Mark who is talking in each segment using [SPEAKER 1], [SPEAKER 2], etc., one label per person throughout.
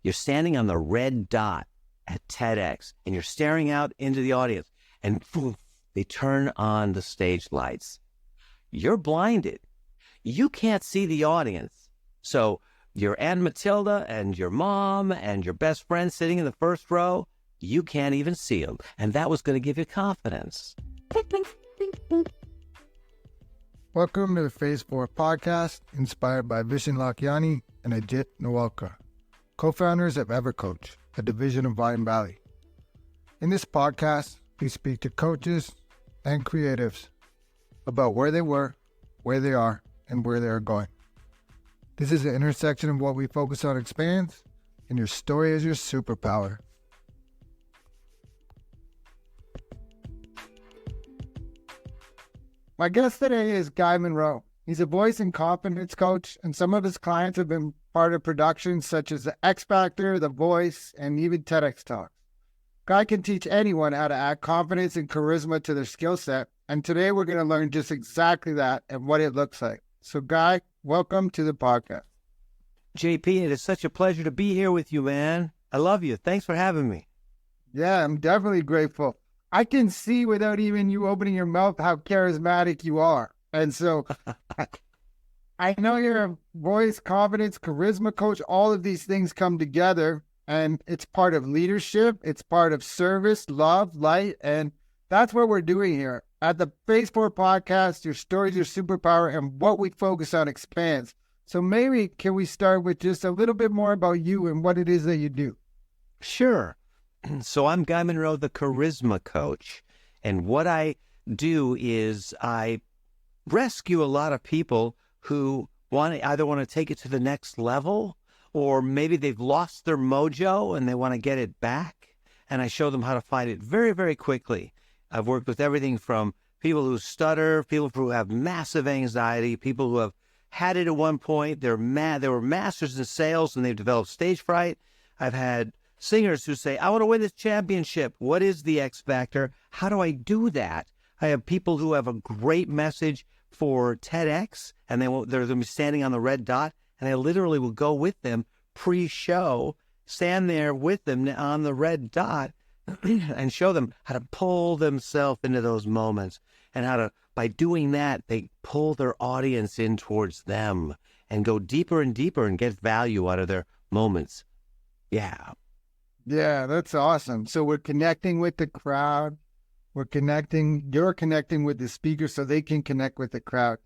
[SPEAKER 1] You're standing on the red dot at TEDx, and you're staring out into the audience, and boom, they turn on the stage lights. You're blinded. You can't see the audience. So your Aunt Matilda and your mom and your best friend sitting in the first row, you can't even see them. And that was going to give you confidence.
[SPEAKER 2] Welcome to the Phase 4 podcast, inspired by Vishen Lakhiani and Ajit Nawalkar, co-founders of EverCoach, a division of Vine Valley. In this podcast, we speak to coaches and creatives about where they were, where they are, and where they are going. This is the intersection of what we focus on expands, and your story is your superpower. My guest today is Guy Monroe. He's a voice and confidence coach, and some of his clients have been part of productions such as The X Factor, The Voice, and even TEDx Talks. Guy can teach anyone how to add confidence and charisma to their skill set, and today we're going to learn just exactly that and what it looks like. So Guy, welcome to the podcast.
[SPEAKER 1] JP, it is such a pleasure to be here with you, man. I love you. Thanks for having me.
[SPEAKER 2] Yeah, I'm definitely grateful. I can see without even you opening your mouth how charismatic you are. And so I know you're a voice, confidence, charisma coach. All of these things come together, and it's part of leadership. It's part of service, love, light. And that's what we're doing here. At the Phase 4 podcast, your story is your superpower, and what we focus on expands. So maybe can we start with just a little bit more about you and what it is that you do?
[SPEAKER 1] Sure. So I'm Guy Monroe, the charisma coach. And what I do is I rescue a lot of people who either want to take it to the next level, or maybe they've lost their mojo and they want to get it back. And I show them how to find it very, very quickly. I've worked with everything from people who stutter, people who have massive anxiety, people who have had it at one point. They were masters in sales and they've developed stage fright. I've had singers who say, I want to win this championship. What is the X Factor? How do I do that? I have people who have a great message for TEDx, and they're going to be standing on the red dot, and I literally will go with them pre-show, stand there with them on the red dot, and show them how to pull themselves into those moments, and how to, by doing that, they pull their audience in towards them and go deeper and deeper and get value out of their moments. Yeah.
[SPEAKER 2] Yeah, that's awesome. So we're connecting with the crowd. You're connecting with the speaker so they can connect with the crowd.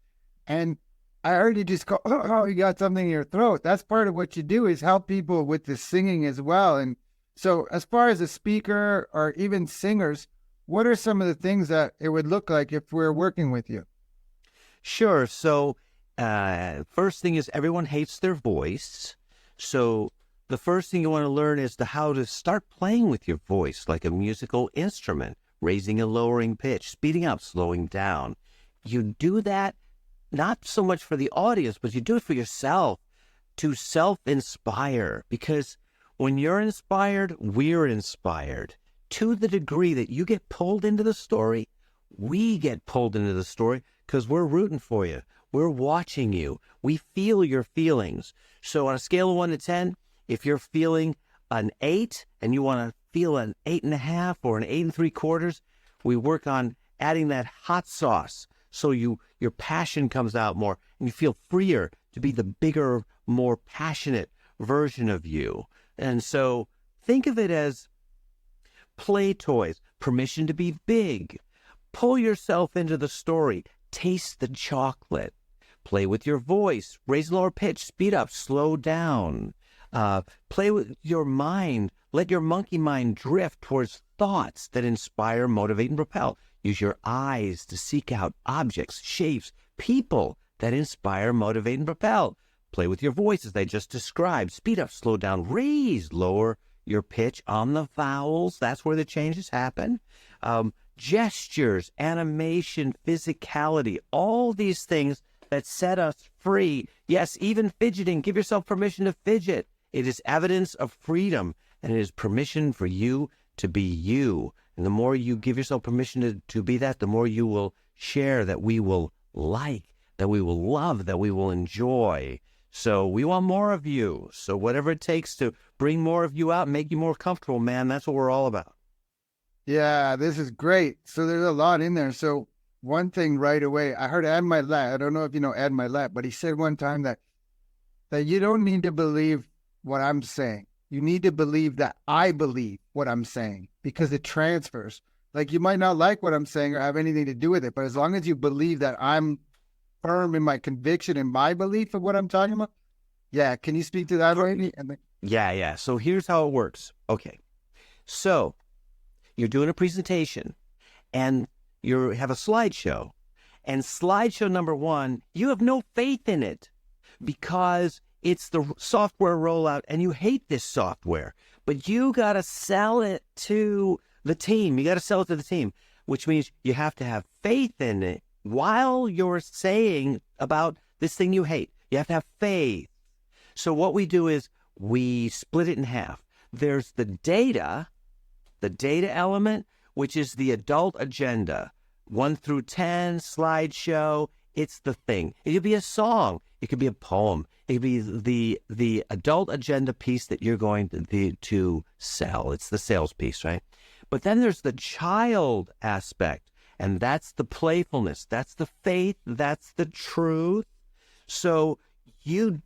[SPEAKER 2] And I heard you just go, oh, you got something in your throat. That's part of what you do, is help people with the singing as well. And so as far as a speaker or even singers, what are some of the things that it would look like if we're working with you?
[SPEAKER 1] Sure. So first thing is everyone hates their voice. So the first thing you want to learn is how to start playing with your voice like a musical instrument, raising and lowering pitch, speeding up, slowing down. You do that not so much for the audience, but you do it for yourself, to self-inspire. Because when you're inspired, we're inspired. To the degree that you get pulled into the story, we get pulled into the story because we're rooting for you. We're watching you. We feel your feelings. So on a scale of 1 to 10, if you're feeling an 8 and you want to feel an 8.5 or an 8 3/4, we work on adding that hot sauce so your passion comes out more and you feel freer to be the bigger, more passionate version of you. And so think of it as play toys, permission to be big. Pull yourself into the story. Taste the chocolate. Play with your voice. Raise and lower pitch. Speed up. Slow down. Play with your mind. Let your monkey mind drift towards thoughts that inspire, motivate, and propel. Use your eyes to seek out objects, shapes, people that inspire, motivate, and propel. Play with your voice, as I just described. Speed up, slow down, raise, lower your pitch on the vowels. That's where the changes happen. Gestures, animation, physicality, all these things that set us free. Yes, even fidgeting. Give yourself permission to fidget. It is evidence of freedom, and it is permission for you to be you. And the more you give yourself permission to be that, the more you will share, that we will like, that we will love, that we will enjoy. So we want more of you. So whatever it takes to bring more of you out, make you more comfortable, man. That's what we're all about.
[SPEAKER 2] Yeah, this is great. So there's a lot in there. So one thing right away, I heard Ed Milet. I don't know if you know Ed Milet, but he said one time that you don't need to believe what I'm saying. You need to believe that I believe what I'm saying because it transfers. Like you might not like what I'm saying or have anything to do with it, but as long as you believe that I'm firm in my conviction and my belief of what I'm talking about, yeah. Can you speak to that, Randy?
[SPEAKER 1] Yeah. So here's how it works. Okay. So you're doing a presentation and you have a slideshow. And slideshow number one, you have no faith in it because it's the software rollout and you hate this software. But you got to sell it to the team. You got to sell it to the team, which means you have to have faith in it while you're saying about this thing you hate. You have to have faith. So what we do is we split it in half. There's the data element, which is the adult agenda, 1 through 10 slideshow. It's the thing. It could be a song. It could be a poem. It could be the adult agenda piece that you're going to sell. It's the sales piece, right? But then there's the child aspect, and that's the playfulness. That's the faith. That's the truth. So you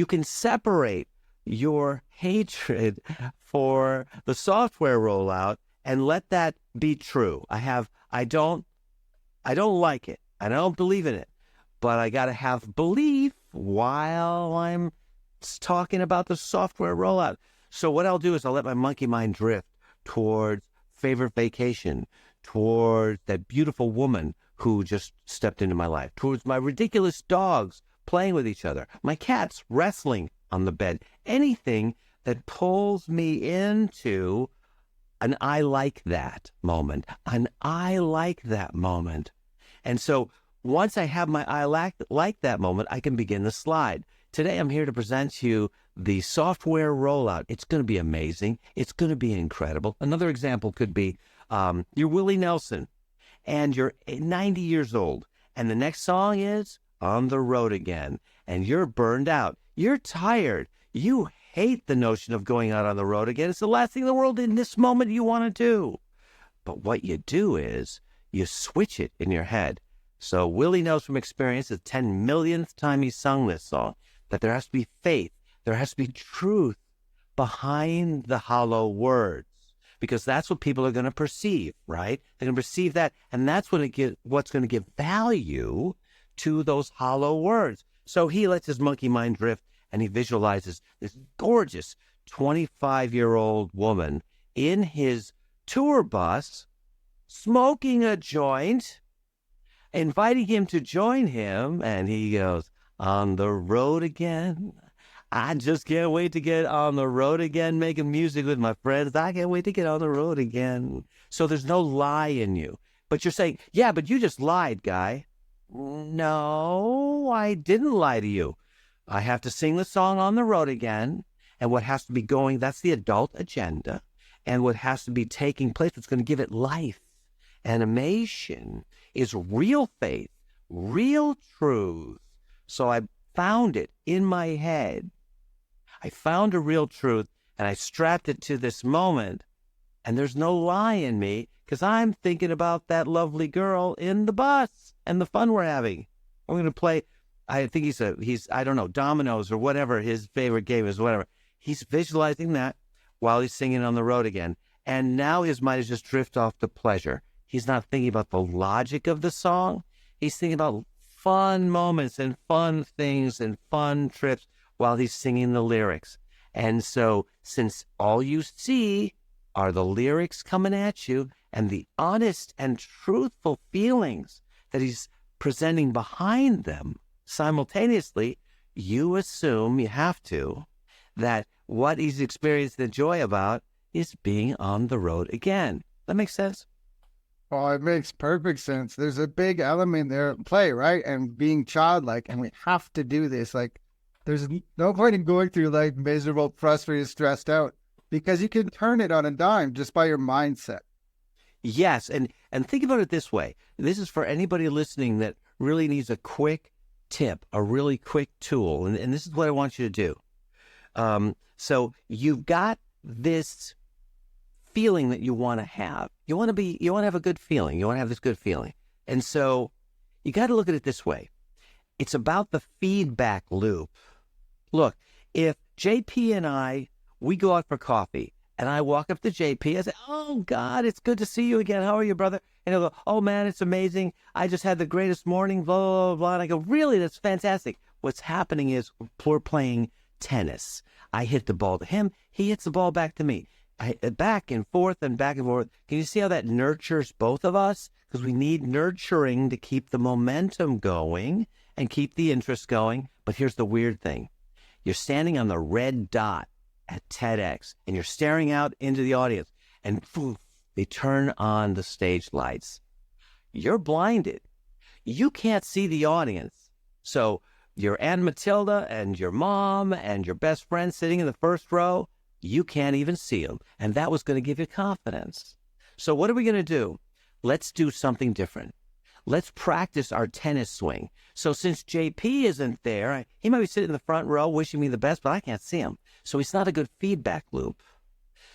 [SPEAKER 1] can separate your hatred for the software rollout and let that be true. I don't like it. I don't believe in it, but I got to have belief while I'm talking about the software rollout. So what I'll do is I'll let my monkey mind drift towards favorite vacation, towards that beautiful woman who just stepped into my life, towards my ridiculous dogs playing with each other, my cats wrestling on the bed, anything that pulls me into an I like that moment, And so once I have my I like that moment, I can begin the slide. Today, I'm here to present to you the software rollout. It's going to be amazing. It's going to be incredible. Another example could be you're Willie Nelson and you're 90 years old. And the next song is On the Road Again. And you're burned out. You're tired. You hate the notion of going out on the road again. It's the last thing in the world in this moment you want to do. But what you do is you switch it in your head. So Willie knows from experience, the 10 millionth time he sung this song, that there has to be faith. There has to be truth behind the hollow words, because that's what people are going to perceive, right? They're going to perceive that, and that's what's going to give value to those hollow words. So he lets his monkey mind drift, and he visualizes this gorgeous 25-year-old woman in his tour bus, smoking a joint, inviting him to join him, and he goes, on the road again. I just can't wait to get on the road again, making music with my friends. I can't wait to get on the road again. So there's no lie in you. But you're saying, yeah, but you just lied, guy. No, I didn't lie to you. I have to sing the song On the Road Again. And what has to be going, that's the adult agenda. And what has to be taking place, what's going to give it life, animation, is real faith, real truth. So I found it in my head. I found a real truth, and I strapped it to this moment, and there's no lie in me, because I'm thinking about that lovely girl in the bus and the fun we're having. We're going to play, I think he's I don't know, dominoes or whatever his favorite game is, whatever. He's visualizing that while he's singing On the Road Again, and now his mind has just drifted off to pleasure. He's not thinking about the logic of the song. He's thinking about fun moments and fun things and fun trips while he's singing the lyrics. And so since all you see are the lyrics coming at you and the honest and truthful feelings that he's presenting behind them simultaneously, you assume, you have to, that what he's experiencing the joy about is being on the road again. That makes sense?
[SPEAKER 2] Oh, it makes perfect sense. There's a big element there at play, right? And being childlike, and we have to do this. Like, there's no point in going through life miserable, frustrated, stressed out, because you can turn it on a dime just by your mindset.
[SPEAKER 1] Yes, and think about it this way. This is for anybody listening that really needs a quick tip, a really quick tool, and this is what I want you to do. So you've got this feeling that you want to have. You want to have a good feeling. You want to have this good feeling. And so you got to look at it this way. It's about the feedback loop. Look, if JP and we go out for coffee, and I walk up to JP, I say, "Oh, God, it's good to see you again. How are you, brother?" And he'll go, "Oh, man, it's amazing. I just had the greatest morning, blah, blah, blah." And I go, "Really? That's fantastic." What's happening is we're playing tennis. I hit the ball to him. He hits the ball back to me. Back and forth and back and forth. Can you see how that nurtures both of us? Because we need nurturing to keep the momentum going and keep the interest going. But here's the weird thing. You're standing on the red dot at TEDx, and you're staring out into the audience, and poof, they turn on the stage lights. You're blinded. You can't see the audience. So your Aunt Matilda and your mom and your best friend sitting in the first row, you can't even see them. And that was going to give you confidence. So what are we going to do? Let's do something different. Let's practice our tennis swing. So since JP isn't there, he might be sitting in the front row wishing me the best, but I can't see him. So it's not a good feedback loop.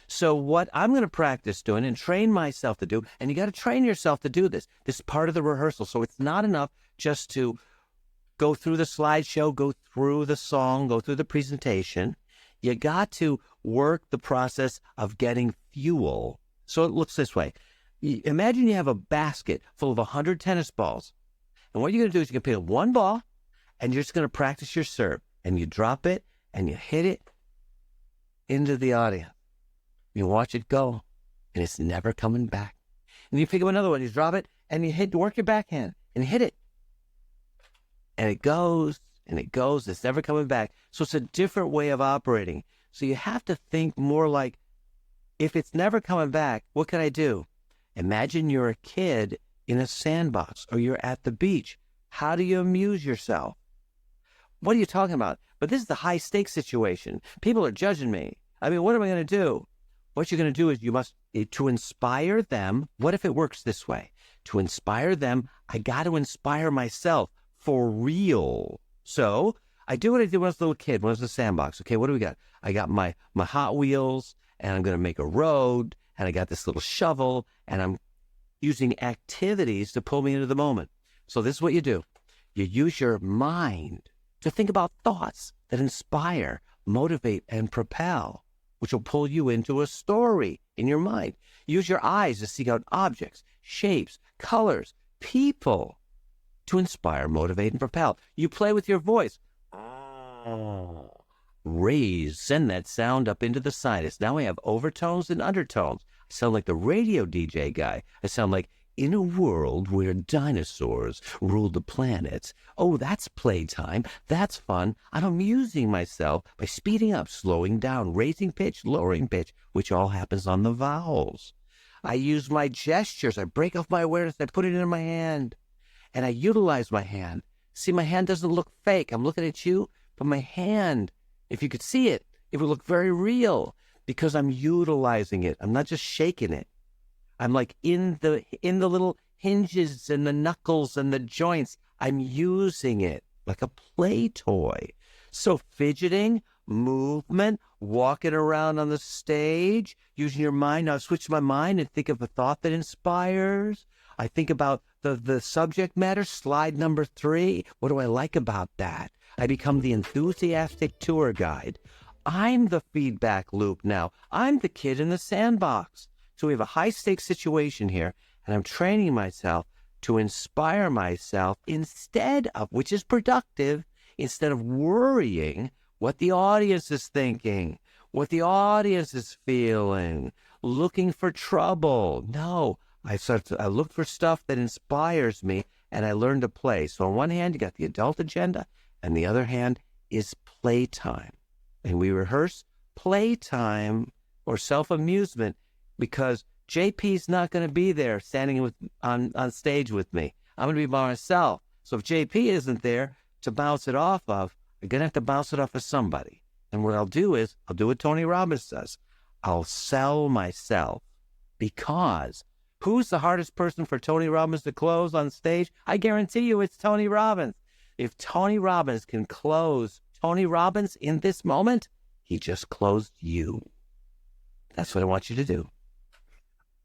[SPEAKER 1] So what I'm going to practice doing and train myself to do, and you got to train yourself to do this. This is part of the rehearsal. So it's not enough just to go through the slideshow, go through the song, go through the presentation. You got to work the process of getting fuel. So it looks this way. Imagine you have a basket full of 100 tennis balls. And what you're going to do is you're going to pick up one ball, and you're just going to practice your serve. And you drop it, and you hit it into the audience. You watch it go, and it's never coming back. And you pick up another one, you drop it, and you work your backhand, and hit it. And it goes, and it goes, it's never coming back. So it's a different way of operating. So you have to think more like, if it's never coming back, what can I do? Imagine you're a kid in a sandbox, or you're at the beach. How do you amuse yourself? What are you talking about? But this is the high stakes situation. People are judging me. I mean, what am I going to do? What you're going to do is you must, to inspire them. What if it works this way? To inspire them, I got to inspire myself for real. So I do what I did when I was a little kid, when I was in the sandbox. Okay, what do we got? I got my Hot Wheels, and I'm going to make a road, and I got this little shovel, and I'm using activities to pull me into the moment. So this is what you do. You use your mind to think about thoughts that inspire, motivate, and propel, which will pull you into a story in your mind. Use your eyes to seek out objects, shapes, colors, people to inspire, motivate, and propel. You play with your voice. Raise, send that sound up into the sinus. Now I have overtones and undertones. I sound like the radio DJ guy. I sound like, in a world where dinosaurs ruled the planets. Oh, that's playtime. That's fun. I'm amusing myself by speeding up, slowing down, raising pitch, lowering pitch, which all happens on the vowels. I use my gestures. I break off my awareness. I put it in my hand, and I utilize my hand. See, my hand doesn't look fake. I'm looking at you, but my hand, if you could see it, it would look very real because I'm utilizing it. I'm not just shaking it. I'm like in the little hinges and the knuckles and the joints. I'm using it like a play toy. So fidgeting, movement, walking around on the stage, using your mind. Now switch my mind and think of a thought that inspires. I think about the subject matter, slide number 3. What do I like about that? I become the enthusiastic tour guide. I'm the feedback loop now. I'm the kid in the sandbox. So we have a high-stakes situation here, and I'm training myself to inspire myself instead of, which is productive, instead of worrying what the audience is thinking, what the audience is feeling, looking for trouble. No, I look for stuff that inspires me, and I learn to play. So on one hand, you got the adult agenda, and the other hand is playtime. And we rehearse playtime or self-amusement because JP's not going to be there standing on stage with me. I'm going to be by myself. So if JP isn't there to bounce it off of, I'm going to have to bounce it off of somebody. And what I'll do is, I'll do what Tony Robbins does. I'll sell myself, because who's the hardest person for Tony Robbins to close on stage? I guarantee you it's Tony Robbins. If Tony Robbins can close Tony Robbins in this moment, He just closed you. That's what I want you to do.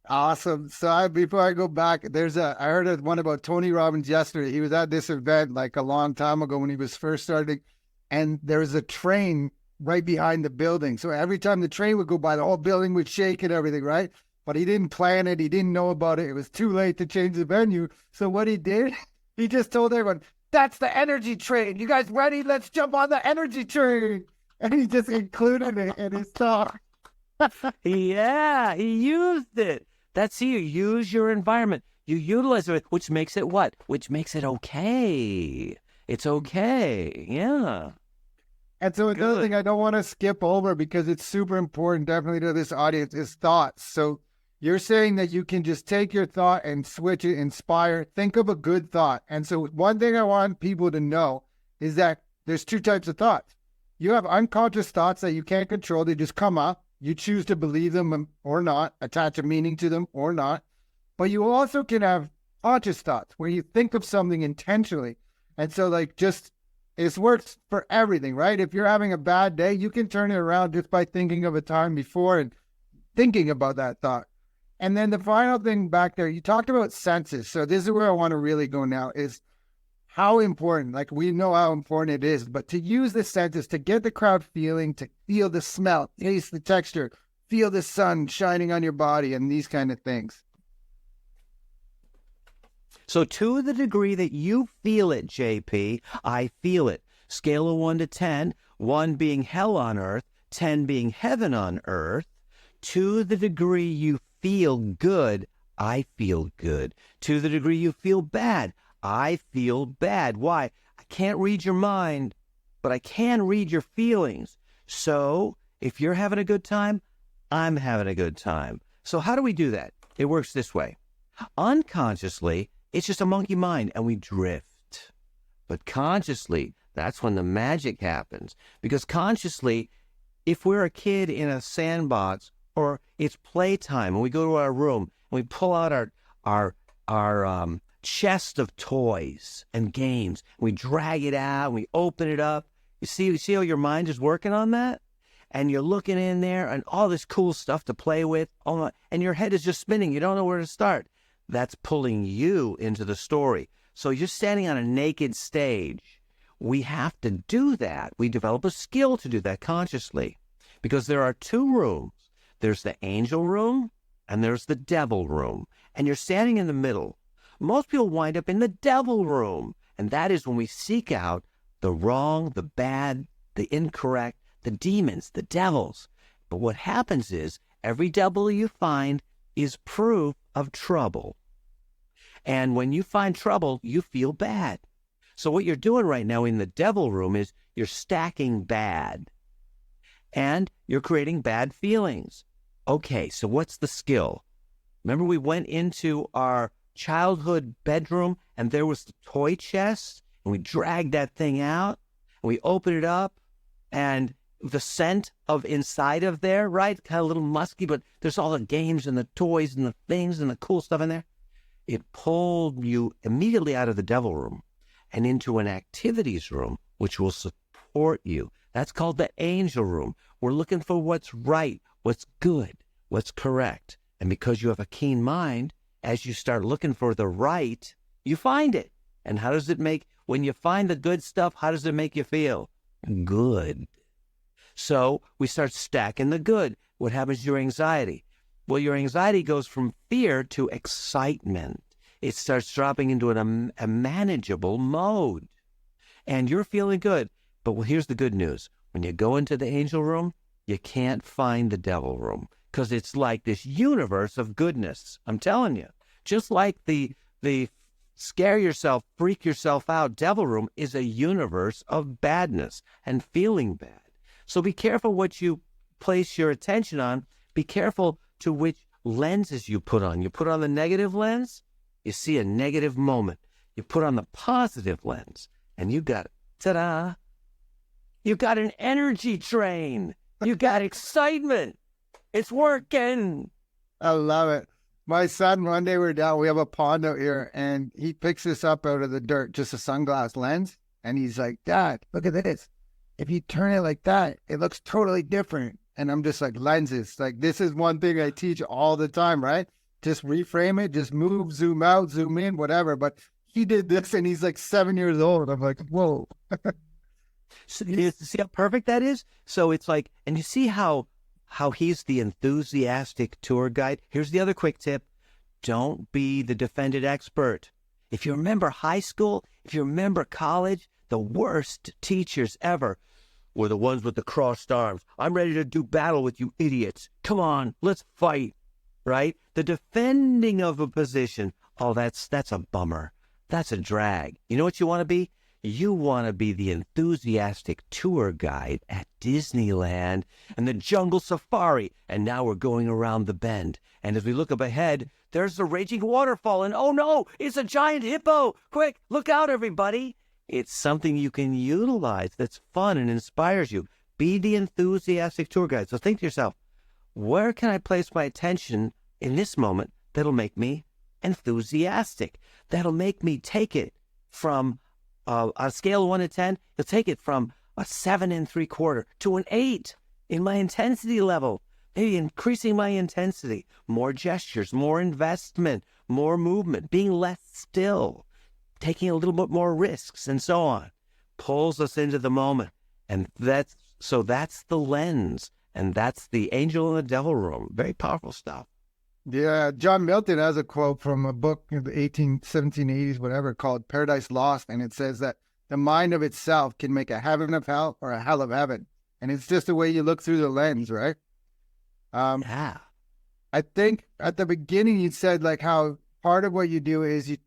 [SPEAKER 2] Awesome. So before I go back, I heard one about Tony Robbins yesterday. He was at this event like a long time ago when he was first starting, and there was a train right behind the building. So every time the train would go by, the whole building would shake and everything, right? But he didn't plan it. He didn't know about it. It was too late to change the venue. So what he did, he just told everyone, "That's the energy train. You guys ready? Let's jump on the energy train." And he just included it in his talk.
[SPEAKER 1] Yeah, he used it. That's you. Use your environment. You utilize it, which makes it what? Which makes it okay. It's okay. Yeah.
[SPEAKER 2] And so another thing I don't want to skip over because it's super important, definitely to this audience, is thoughts. So you're saying that you can just take your thought and switch it, inspire, think of a good thought. And so one thing I want people to know is that there's two types of thoughts. You have unconscious thoughts that you can't control. They just come up. You choose to believe them or not, attach a meaning to them or not. But you also can have conscious thoughts where you think of something intentionally. And so it works for everything, right? If you're having a bad day, you can turn it around just by thinking of a time before and thinking about that thought. And then the final thing back there, you talked about senses. So this is where I want to really go now is how important, like we know how important it is, but to use the senses to get the crowd feeling, to feel the smell, taste the texture, feel the sun shining on your body and these kind of things.
[SPEAKER 1] So to the degree that you feel it, JP, I feel it. Scale of 1 to 10, 1 being hell on earth, 10 being heaven on earth. To the degree you feel good, I feel good. To the degree you feel bad, I feel bad. Why? I can't read your mind, but I can read your feelings. So if you're having a good time, I'm having a good time. So how do we do that? It works this way. Unconsciously, it's just a monkey mind and we drift. But consciously, that's when the magic happens. Because consciously, if we're a kid in a sandbox or it's playtime and we go to our room and we pull out our chest of toys and games, and we drag it out and we open it up. You see how your mind is working on that? And you're looking in there and all this cool stuff to play with, and your head is just spinning. You don't know where to start. That's pulling you into the story. So you're standing on a naked stage. We have to do that. We develop a skill to do that consciously because there are two rooms. There's the angel room and there's the devil room. And you're standing in the middle. Most people wind up in the devil room. And that is when we seek out the wrong, the bad, the incorrect, the demons, the devils. But what happens is every devil you find is proof of trouble. And when you find trouble, you feel bad. So what you're doing right now in the devil room is you're stacking bad. And you're creating bad feelings. Okay, so what's the skill? Remember we went into our childhood bedroom and there was the toy chest and we dragged that thing out and we opened it up and the scent of inside of there, right? Kind of a little musky, but there's all the games and the toys and the things and the cool stuff in there. It pulled you immediately out of the devil room and into an activities room, which will support you. That's called the angel room. We're looking for what's right, what's good, what's correct. And because you have a keen mind, as you start looking for the right, you find it. And how does it make, when you find the good stuff, how does it make you feel? Good. So we start stacking the good. What happens to your anxiety? Well, your anxiety goes from fear to excitement. It starts dropping into a manageable mode. And you're feeling good. But well, here's the good news. When you go into the angel room, you can't find the devil room because it's like this universe of goodness. I'm telling you, just like the scare yourself, freak yourself out devil room is a universe of badness and feeling bad. So be careful what you place your attention on. Be careful to which lenses you put on. You put on the negative lens, you see a negative moment. You put on the positive lens, and you got, ta-da, you got an energy train. You got excitement. It's working.
[SPEAKER 2] I love it. My son, one day we're down, we have a pond out here, and he picks this up out of the dirt, just a sunglass lens. And he's like, "Dad, look at this. if you turn it like that, it looks totally different. And I'm just like, lenses. Like, this is one thing I teach all the time, right? Just reframe it, just move, zoom out, zoom in, whatever. But he did this and he's like 7 years old. I'm like, whoa.
[SPEAKER 1] So you see how perfect that is? So it's like, and you see how he's the enthusiastic tour guide. Here's the other quick tip. Don't be the defended expert. If you remember high school, if you remember college, the worst teachers ever were the ones with the crossed arms. I'm ready to do battle with you idiots. Come on, let's fight, right? The defending of a position, oh, that's a bummer. That's a drag. You know what you want to be? You want to be the enthusiastic tour guide at Disneyland and the jungle safari. And now we're going around the bend. And as we look up ahead, there's the raging waterfall. And oh no, it's a giant hippo. Quick, look out, everybody. It's something you can utilize that's fun and inspires you. Be the enthusiastic tour guide. So think to yourself, where can I place my attention in this moment that'll make me enthusiastic? That'll make me take it from on a scale of 1 to 10, you'll take it from a 7.75 to an 8 in my intensity level. Maybe increasing my intensity, more gestures, more investment, more movement, being less still, taking a little bit more risks, and so on. Pulls us into the moment. And that's the lens. And that's the angel in the devil room. Very powerful stuff.
[SPEAKER 2] Yeah, John Milton has a quote from a book in the 1780s, whatever, called Paradise Lost. And it says that the mind of itself can make a heaven of hell or a hell of heaven. And it's just the way you look through the lens, right?
[SPEAKER 1] Yeah.
[SPEAKER 2] I think at the beginning you said like how part of what you do is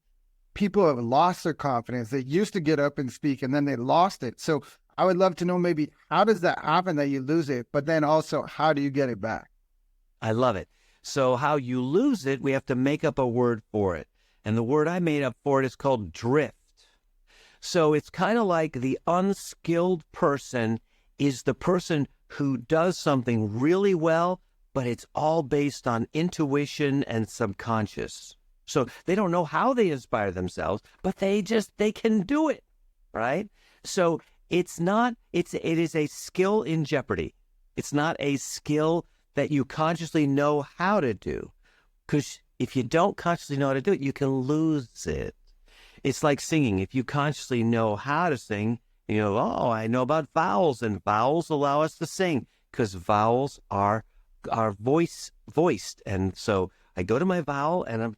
[SPEAKER 2] people have lost their confidence. They used to get up and speak and then they lost it. So I would love to know maybe how does that happen that you lose it, but then also how do you get it back?
[SPEAKER 1] I love it. So how you lose it, we have to make up a word for it. And the word I made up for it is called drift. So it's kind of like the unskilled person is the person who does something really well, but it's all based on intuition and subconscious. So they don't know how they inspire themselves, but they can do it, right? So it is a skill in jeopardy. It's not a skill that you consciously know how to do. Because if you don't consciously know how to do it, you can lose it. It's like singing. If you consciously know how to sing, you know, oh, I know about vowels, and vowels allow us to sing because vowels are voiced. And so I go to my vowel and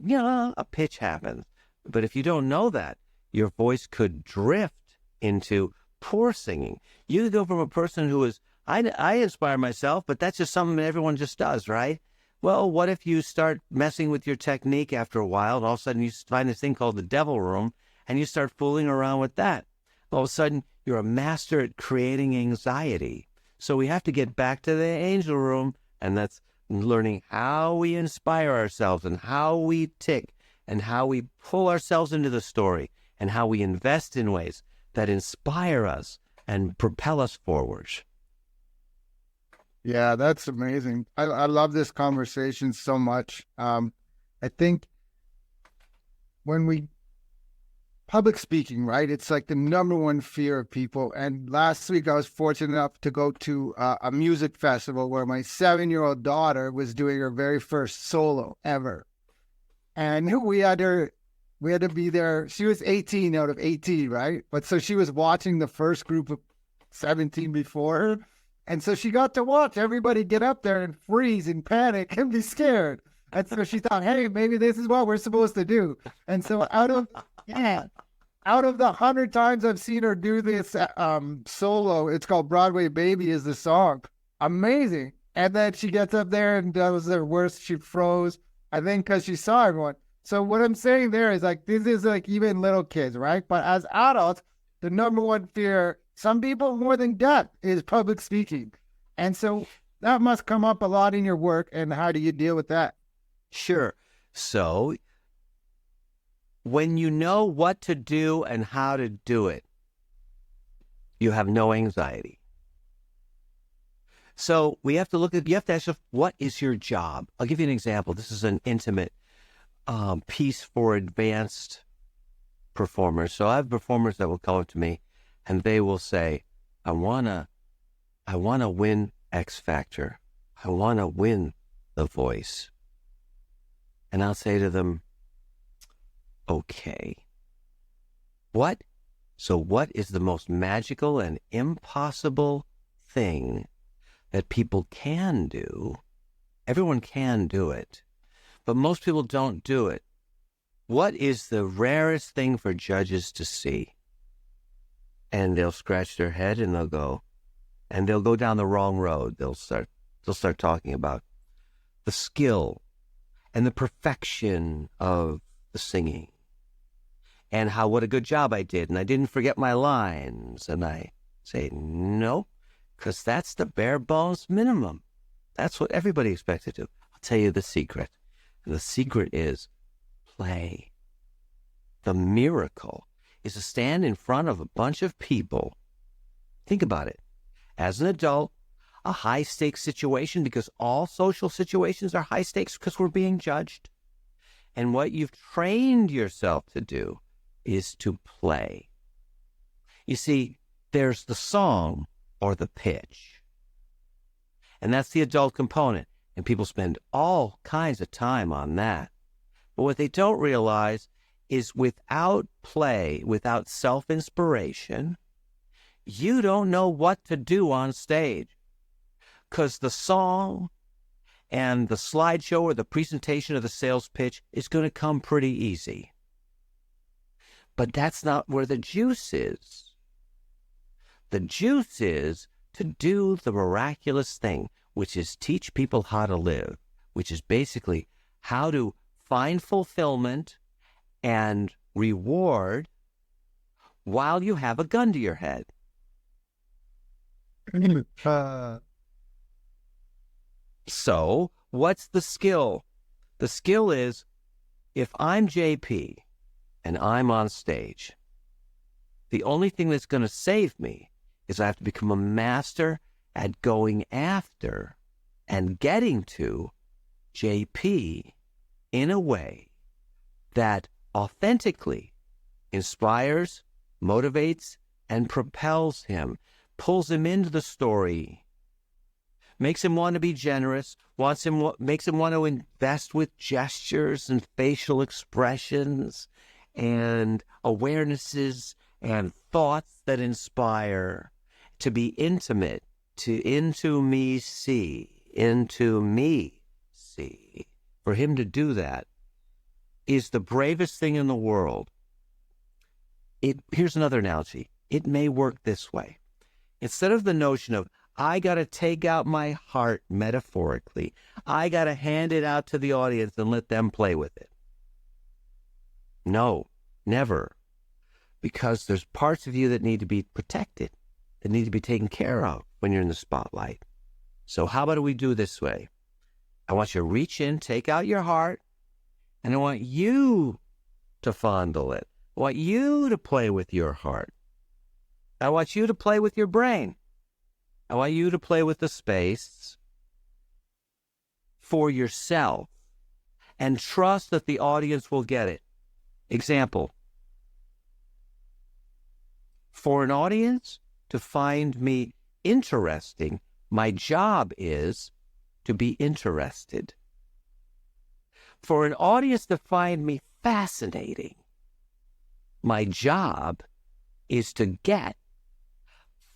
[SPEAKER 1] a pitch happens. But if you don't know that, your voice could drift into poor singing. You could go from a person who is, I inspire myself, but that's just something that everyone just does, right? Well, what if you start messing with your technique after a while, and all of a sudden you find this thing called the devil room, and you start fooling around with that? All of a sudden, you're a master at creating anxiety. So we have to get back to the angel room, and that's learning how we inspire ourselves and how we tick and how we pull ourselves into the story and how we invest in ways that inspire us and propel us forward.
[SPEAKER 2] Yeah, that's amazing. I love this conversation so much. I think when public speaking, right? It's like the number one fear of people. And last week I was fortunate enough to go to a music festival where my 7-year-old daughter was doing her very first solo ever. And we had to be there. She was 18 out of 18, right? But so she was watching the first group of 17 before her. And so she got to watch everybody get up there and freeze and panic and be scared. And so she thought, hey, maybe this is what we're supposed to do. And so out of the 100 times I've seen her do this solo, it's called Broadway Baby is the song. Amazing. And then she gets up there and does her worst. She froze, I think, because she saw everyone. So what I'm saying there is like, this is like even little kids, right? But as adults, the number one fear, some people more than death, is public speaking. And so that must come up a lot in your work. And how do you deal with that?
[SPEAKER 1] Sure. So when you know what to do and how to do it, you have no anxiety. So you have to ask yourself, what is your job? I'll give you an example. This is an intimate piece for advanced performers. So I have performers that will come up to me and they will say, I wanna win X Factor. I wanna win The Voice. And I'll say to them, okay, what is the most magical and impossible thing that people can do? Everyone can do it, but most people don't do it. What is the rarest thing for judges to see? And they'll scratch their head and they'll go down the wrong road. They'll start talking about the skill and the perfection of the singing and what a good job I did, and I didn't forget my lines. And I say, no, because that's the bare bones minimum. That's what everybody expects to do. I'll tell you the secret. And the secret is play. The miracle is to stand in front of a bunch of people. Think about it. As an adult, a high-stakes situation, because all social situations are high stakes because we're being judged. And what you've trained yourself to do is to play. You see, there's the song or the pitch. And that's the adult component. And people spend all kinds of time on that. But what they don't realize is without play, without self-inspiration, you don't know what to do on stage. Because the song and the slideshow or the presentation of the sales pitch is going to come pretty easy. But that's not where the juice is. The juice is to do the miraculous thing, which is teach people how to live, which is basically how to find fulfillment and reward while you have a gun to your head. So, what's the skill? The skill is, if I'm JP and I'm on stage, the only thing that's going to save me is I have to become a master at going after and getting to JP in a way that authentically inspires, motivates, and propels him, pulls him into the story, makes him want to be generous, makes him want to invest with gestures and facial expressions and awarenesses and thoughts that inspire, to be intimate, to into me see. For him to do that is the bravest thing in the world. Here's another analogy. It may work this way. Instead of the notion of, I got to take out my heart metaphorically, I got to hand it out to the audience and let them play with it. No, never. Because there's parts of you that need to be protected, that need to be taken care of when you're in the spotlight. So how about we do it this way? I want you to reach in, take out your heart, and I want you to fondle it. I want you to play with your heart. I want you to play with your brain. I want you to play with the space for yourself and trust that the audience will get it. Example. For an audience to find me interesting, my job is to be interested. For an audience to find me fascinating, my job is to get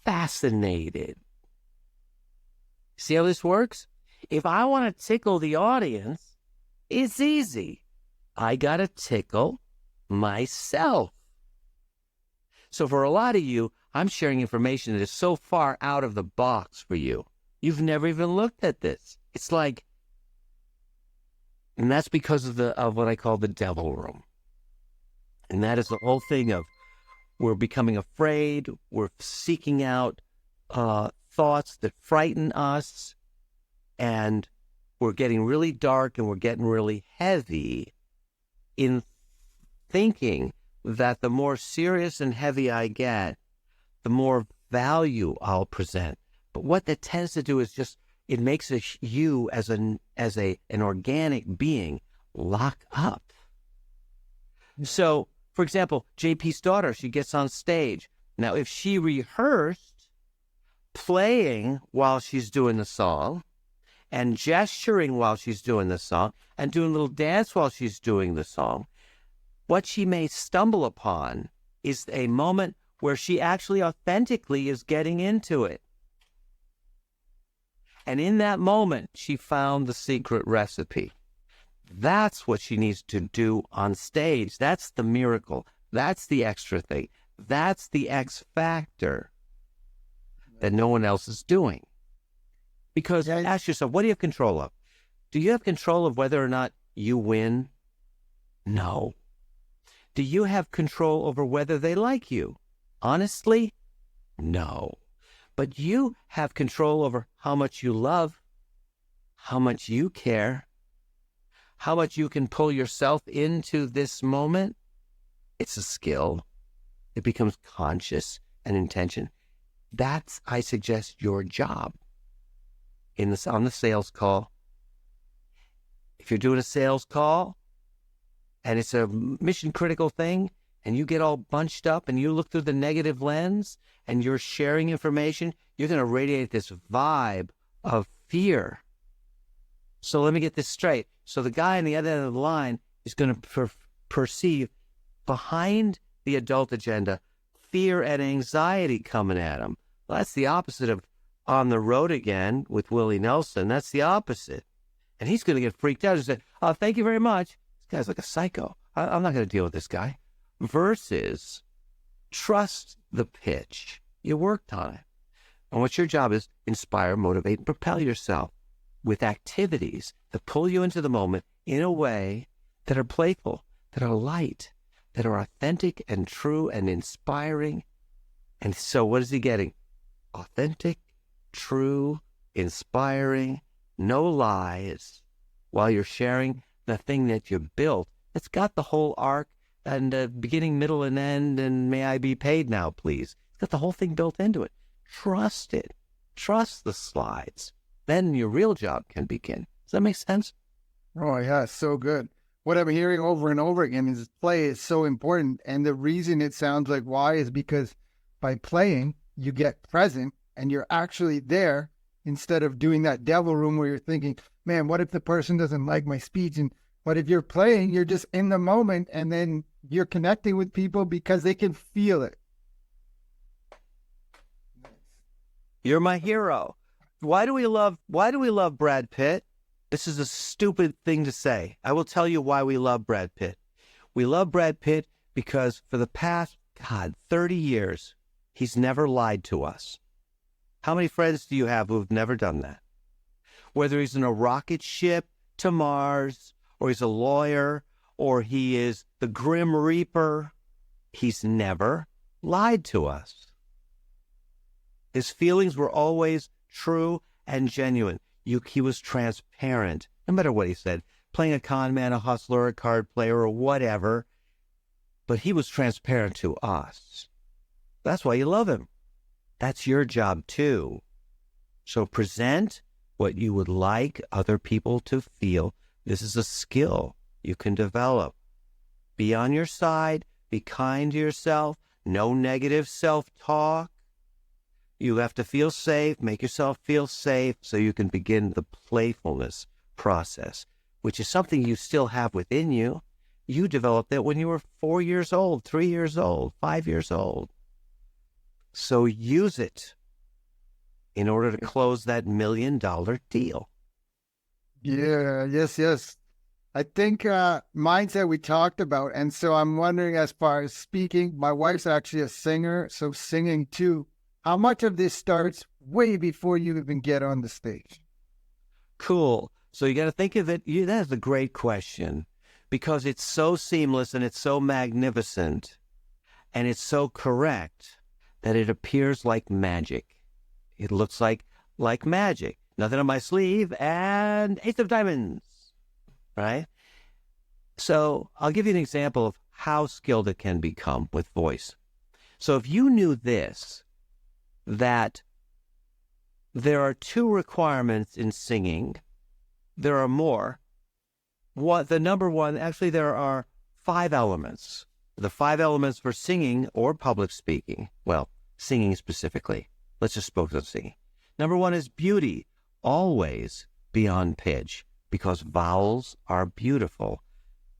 [SPEAKER 1] fascinated. See how this works? If I want to tickle the audience, it's easy. I got to tickle myself. So for a lot of you, I'm sharing information that is so far out of the box for you. You've never even looked at this. It's like, and that's because of what I call the devil room. And that is the whole thing of we're becoming afraid, we're seeking out thoughts that frighten us, and we're getting really dark and we're getting really heavy in thinking that the more serious and heavy I get, the more value I'll present. But what that tends to do is just, it makes you as an organic being lock up. So, for example, JP's daughter, she gets on stage. Now, if she rehearsed playing while she's doing the song, and gesturing while she's doing the song, and doing a little dance while she's doing the song, what she may stumble upon is a moment where she actually authentically is getting into it. And in that moment, she found the secret recipe. That's what she needs to do on stage. That's the miracle. That's the extra thing. That's the X factor that no one else is doing. Because ask yourself, what do you have control of? Do you have control of whether or not you win? No. Do you have control over whether they like you? Honestly, no. But you have control over how much you love, how much you care, how much you can pull yourself into this moment. It's a skill. It becomes conscious and intention. That's, I suggest, your job on the sales call. If you're doing a sales call and it's a mission critical thing and you get all bunched up and you look through the negative lens and you're sharing information, you're going to radiate this vibe of fear. So let me get this straight. So the guy on the other end of the line is going to perceive behind the adult agenda fear and anxiety coming at him. Well, that's the opposite of On the Road Again with Willie Nelson. That's the opposite. And he's going to get freaked out and say, oh, thank you very much. This guy's like a psycho. I'm not going to deal with this guy. Versus trust the pitch. You worked on it. And what your job is, inspire, motivate, and propel yourself with activities that pull you into the moment in a way that are playful, that are light, that are authentic and true and inspiring. And so what is he getting? Authentic, true, inspiring, no lies, while you're sharing the thing that you built. It's got the whole arc and beginning, middle, and end, and may I be paid now, please. It's got the whole thing built into it. Trust it. Trust the slides. Then your real job can begin. Does that make sense?
[SPEAKER 2] Oh, yeah, so good. What I'm hearing over and over again is play is so important. And the reason it sounds like why is because by playing, you get present and you're actually there instead of doing that devil room where you're thinking, man, what if the person doesn't like my speech? And what if you're playing, you're just in the moment and then you're connecting with people because they can feel it.
[SPEAKER 1] You're my hero. Why do we love Brad Pitt? This is a stupid thing to say. I will tell you why we love Brad Pitt. We love Brad Pitt because for the past, 30 years, he's never lied to us. How many friends do you have who've never done that? Whether he's in a rocket ship to Mars, or he's a lawyer, or he is the Grim Reaper, he's never lied to us. His feelings were always true and genuine. He was transparent, no matter what he said, playing a con man, a hustler, a card player, or whatever. But he was transparent to us. That's why you love him. That's your job too. So present what you would like other people to feel. This is a skill you can develop. Be on your side. Be kind to yourself. No negative self-talk. You have to feel safe, make yourself feel safe so you can begin the playfulness process, which is something you still have within you. You developed that when you were 4 years old, 3 years old, 5 years old. So use it in order to close that $1 million deal.
[SPEAKER 2] Yeah, yes. I think mindset we talked about. And so I'm wondering, as far as speaking, my wife's actually a singer, so singing too. How much of this starts way before you even get on the stage?
[SPEAKER 1] Cool. So you got to think of it. That's a great question because it's so seamless and it's so magnificent and it's so correct that it appears like magic. It looks like magic. Nothing on my sleeve and Ace of Diamonds, right? So I'll give you an example of how skilled it can become with voice. So if you knew this, that there are 2 requirements in singing. There are more. The number one, actually there are 5 elements. The 5 elements for singing or public speaking. Well, singing specifically. Let's just focus on singing. Number one is beauty. Always be on pitch because vowels are beautiful.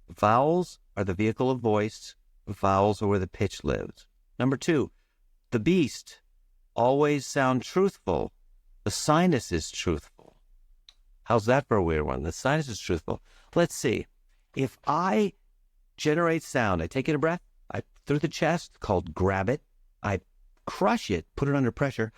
[SPEAKER 1] Vowels are the vehicle of voice. Vowels are where the pitch lives. Number two, the beast. Always sound truthful. The sinus is truthful. How's that for a weird one? The sinus is truthful. Let's see. If I generate sound, I take in a breath, I through the chest, called grab it. I crush it, put it under pressure,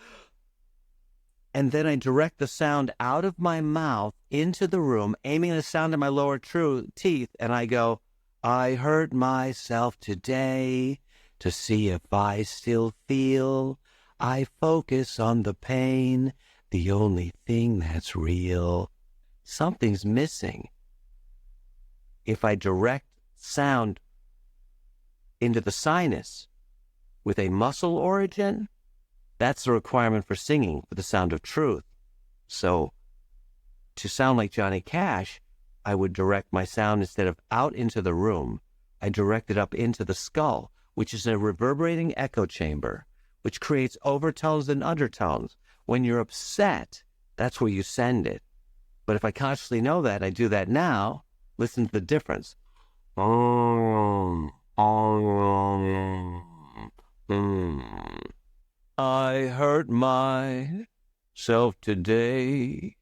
[SPEAKER 1] and then I direct the sound out of my mouth into the room, aiming the sound in my lower teeth, and I go, I hurt myself today to see if I still feel. I focus on the pain, the only thing that's real. Something's missing. If I direct sound into the sinus with a muscle origin, that's the requirement for singing, for the sound of truth. So to sound like Johnny Cash, I would direct my sound instead of out into the room, I direct it up into the skull, which is a reverberating echo chamber, which creates overtones and undertones. When you're upset, that's where you send it. But if I consciously know that, I do that now, listen to the difference. I hurt myself today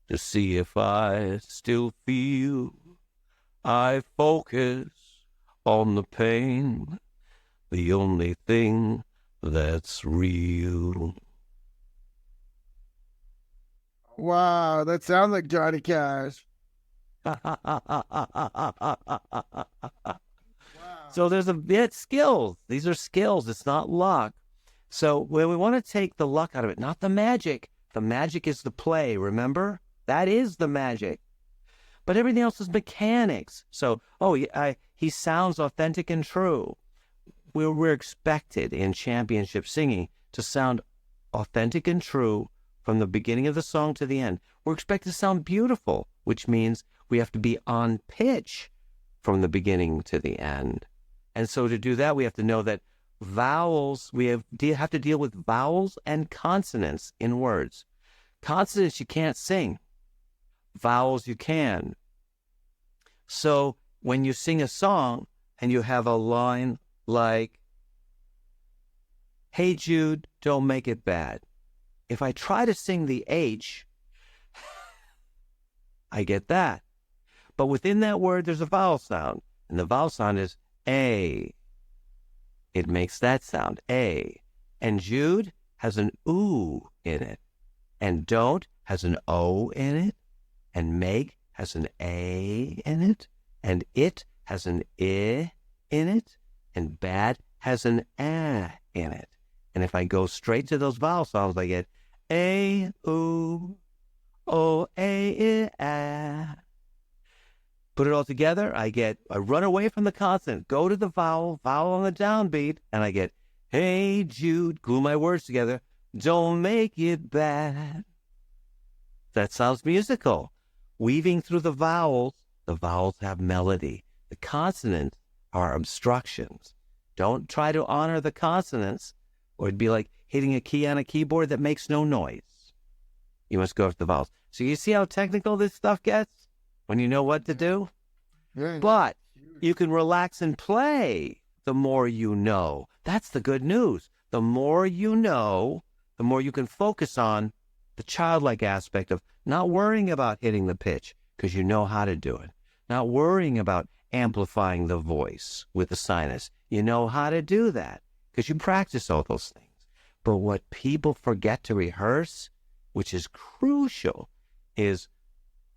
[SPEAKER 1] to see if I still feel. I focus on the pain, the only thing that's real.
[SPEAKER 2] Wow, that sounds like Johnny Cash.
[SPEAKER 1] So there's it's skills. These are skills. It's not luck. So when we want to take the luck out of it, not the magic is the play, remember? That is the magic. But everything else is mechanics. So, he sounds authentic and true. We're expected in championship singing to sound authentic and true from the beginning of the song to the end. We're expected to sound beautiful, which means we have to be on pitch from the beginning to the end. And so to do that, we have to know that vowels, we have to deal with vowels and consonants in words. Consonants you can't sing. Vowels you can. So when you sing a song and you have a line like, hey Jude, don't make it bad. If I try to sing the H, I get that. But within that word, there's a vowel sound. And the vowel sound is A. It makes that sound, A. And Jude has an ooh in it. And don't has an O in it. And make has an A in it. And it has an I in it. And bad has an A in it. And if I go straight to those vowel sounds, I get A, ooh, O, A, I, A. Put it all together, I run away from the consonant, go to the vowel on the downbeat, and I get, hey, Jude, glue my words together, don't make it bad. That sounds musical. Weaving through the vowels have melody. The consonants are obstructions. Don't try to honor the consonants, or it'd be like hitting a key on a keyboard that makes no noise. You must go for the vowels. So you see how technical this stuff gets when you know what to do? But you can relax and play the more you know. That's the good news. The more you know, the more you can focus on the childlike aspect of not worrying about hitting the pitch because you know how to do it. Not worrying about amplifying the voice with the sinus. You know how to do that because you practice all those things. But what people forget to rehearse, which is crucial, is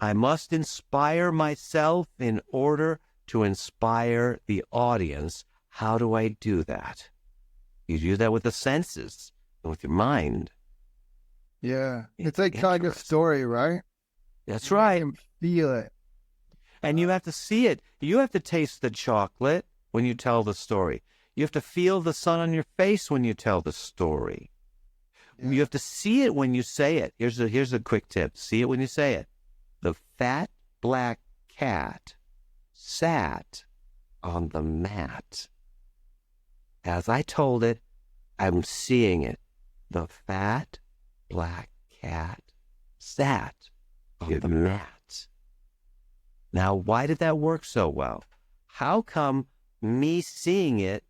[SPEAKER 1] I must inspire myself in order to inspire the audience. How do I do that? You do that with the senses and with your mind.
[SPEAKER 2] Yeah. It's like telling a story, right?
[SPEAKER 1] That's right.
[SPEAKER 2] You can feel it.
[SPEAKER 1] And you have to see it. You have to taste the chocolate when you tell the story. You have to feel the sun on your face when you tell the story. Yeah. You have to see it when you say it. Here's a quick tip. See it when you say it. The fat black cat sat on the mat. As I told it, I'm seeing it. The fat black cat sat on the mat. Now, why did that work so well? How come me seeing it,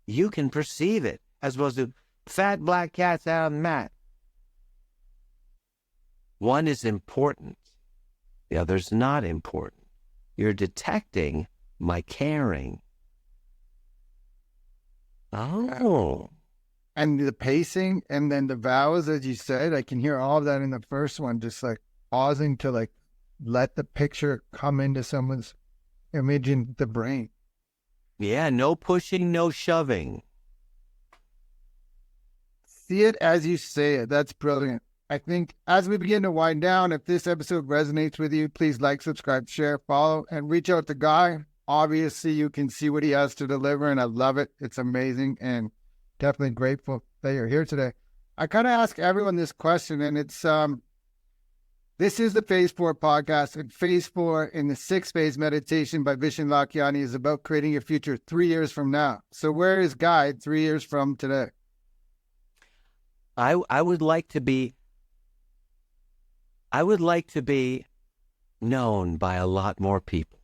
[SPEAKER 1] you can perceive it, as opposed to fat black cat sat on the mat? One is important. The other's not important. You're detecting my caring. Oh.
[SPEAKER 2] And the pacing and then the vowels, as you said, I can hear all of that in the first one, just like pausing to like let the picture come into someone's image in the brain.
[SPEAKER 1] Yeah, no pushing, no shoving.
[SPEAKER 2] See it as you say it. That's brilliant. I think as we begin to wind down, if this episode resonates with you, please like, subscribe, share, follow, and reach out to Guy. Obviously, you can see what he has to deliver, and I love it. It's amazing, and definitely grateful that you're here today. I kind of ask everyone this question, and it's, this is the Phase 4 podcast, and Phase 4 in the 6 phase meditation by Vishen Lakhiani is about creating your future 3 years from now. So where is Guy 3 years from today?
[SPEAKER 1] I would like to be known by a lot more people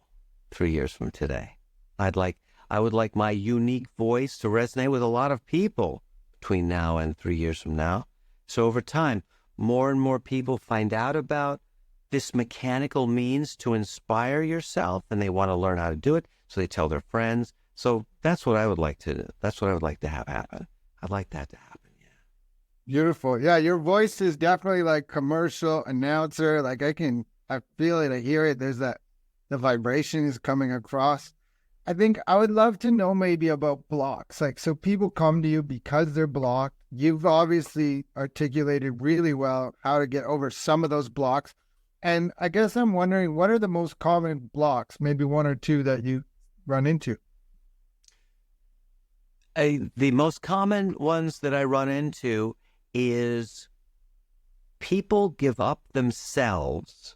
[SPEAKER 1] 3 years from today. I would like my unique voice to resonate with a lot of people between now and 3 years from now. So over time, more and more people find out about this mechanical means to inspire yourself, and they want to learn how to do it. So they tell their friends. So that's what I would like to have happen. I'd like that to happen.
[SPEAKER 2] Beautiful. Yeah, your voice is definitely like commercial announcer. Like I feel it, I hear it. There's the vibration is coming across. I think I would love to know maybe about blocks. Like, so people come to you because they're blocked. You've obviously articulated really well how to get over some of those blocks. And I guess I'm wondering, what are the most common blocks? Maybe one or two that you run into.
[SPEAKER 1] The most common ones that I run into is people give up themselves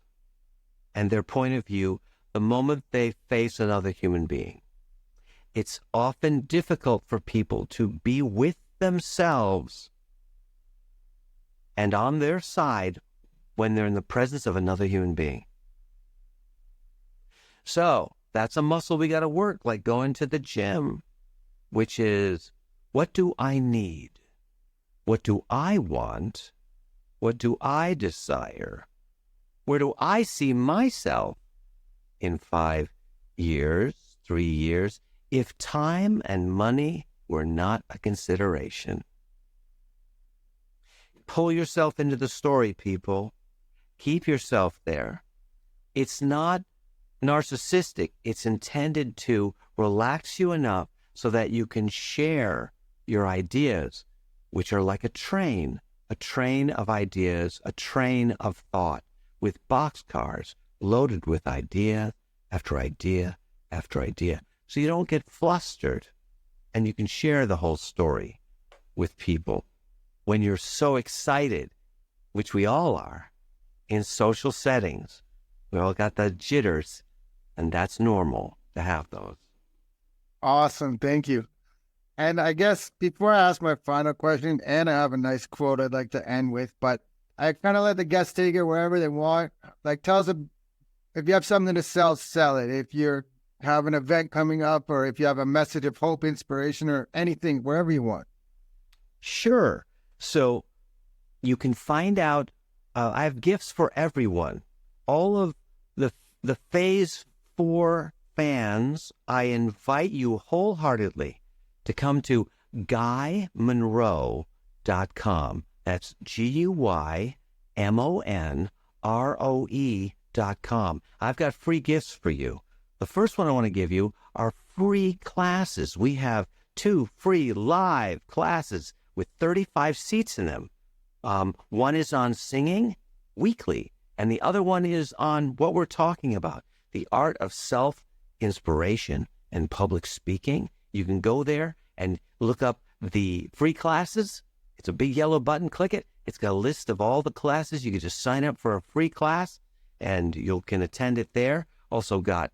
[SPEAKER 1] and their point of view the moment they face another human being. It's often difficult for people to be with themselves and on their side when they're in the presence of another human being. So that's a muscle we got to work, like going to the gym, which is, what do I need? What do I want? What do I desire? Where do I see myself in 5 years, 3 years, if time and money were not a consideration? Pull yourself into the story, people. Keep yourself there. It's not narcissistic. It's intended to relax you enough so that you can share your ideas, which are like a train of ideas, a train of thought, with boxcars loaded with idea after idea after idea. So you don't get flustered, and you can share the whole story with people when you're so excited, which we all are, in social settings. We all got the jitters, and that's normal to have those.
[SPEAKER 2] Awesome. Thank you. And I guess before I ask my final question, and I have a nice quote I'd like to end with, but I kind of let the guests take it wherever they want. Like, tell us if you have something to sell, sell it. If you have an event coming up, or if you have a message of hope, inspiration, or anything, wherever you want.
[SPEAKER 1] Sure. So you can find out, I have gifts for everyone. All of the Phase 4 fans, I invite you wholeheartedly to come to GuyMonroe.com. That's GuyMonroe.com. I've got free gifts for you. The first one I want to give you are free classes. We have 2 free live classes with 35 seats in them. One is on singing weekly, and the other one is on what we're talking about, the art of self-inspiration and public speaking. You can go there and look up the free classes. It's a big yellow button. Click it. It's got a list of all the classes. You can just sign up for a free class, and you can attend it there. Also got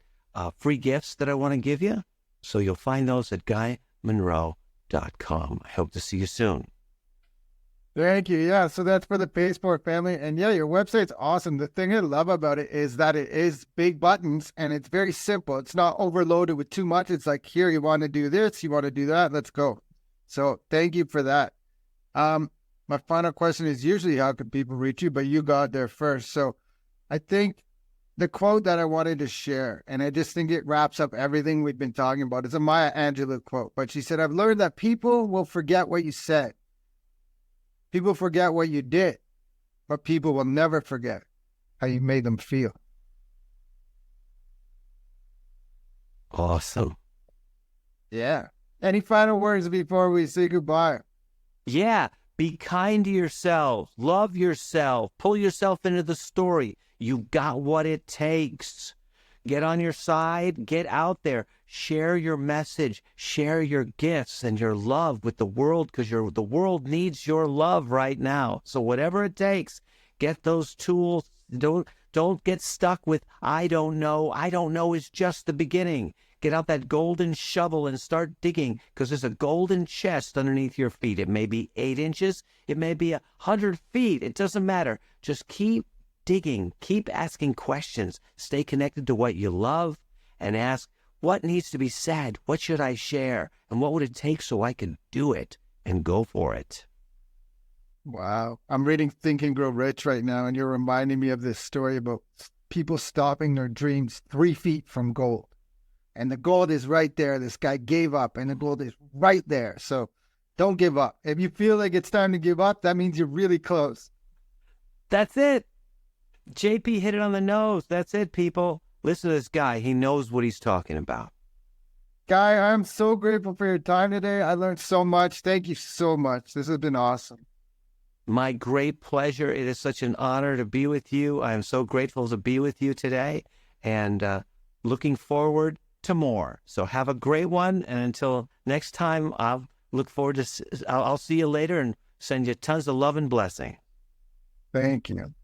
[SPEAKER 1] free gifts that I want to give you. So you'll find those at GuyMonroe.com. I hope to see you soon.
[SPEAKER 2] Thank you. Yeah, so that's for the Passport family. And yeah, your website's awesome. The thing I love about it is that it is big buttons and it's very simple. It's not overloaded with too much. It's like, here, you want to do this, you want to do that, let's go. So thank you for that. My final question is usually how can people reach you, but you got there first. So I think the quote that I wanted to share, and I just think it wraps up everything we've been talking about, is a Maya Angelou quote. But she said, I've learned that people will forget what you said. People forget what you did, but people will never forget how you made them feel.
[SPEAKER 1] Awesome.
[SPEAKER 2] Yeah. Any final words before we say goodbye?
[SPEAKER 1] Yeah. Be kind to yourself. Love yourself. Pull yourself into the story. You got what it takes. Get on your side. Get out there. Share your message. Share your gifts and your love with the world, because the world needs your love right now. So whatever it takes, get those tools. Don't get stuck with, I don't know. I don't know is just the beginning. Get out that golden shovel and start digging, because there's a golden chest underneath your feet. It may be 8 inches. It may be 100 feet. It doesn't matter. Just keep digging. Keep asking questions. Stay connected to what you love and ask, what needs to be said? What should I share? And what would it take so I could do it and go for it?
[SPEAKER 2] Wow. I'm reading Think and Grow Rich right now, and you're reminding me of this story about people stopping their dreams 3 feet from gold. And the gold is right there. This guy gave up, and the gold is right there. So don't give up. If you feel like it's time to give up, that means you're really close.
[SPEAKER 1] That's it. JP hit it on the nose. That's it, people. Listen to this guy. He knows what he's talking about.
[SPEAKER 2] Guy, I'm so grateful for your time today. I learned so much. Thank you so much. This has been awesome.
[SPEAKER 1] My great pleasure. It is such an honor to be with you. I am so grateful to be with you today, and looking forward to more. So have a great one. And until next time, I'll look forward to, I'll see you later and send you tons of love and blessing.
[SPEAKER 2] Thank you.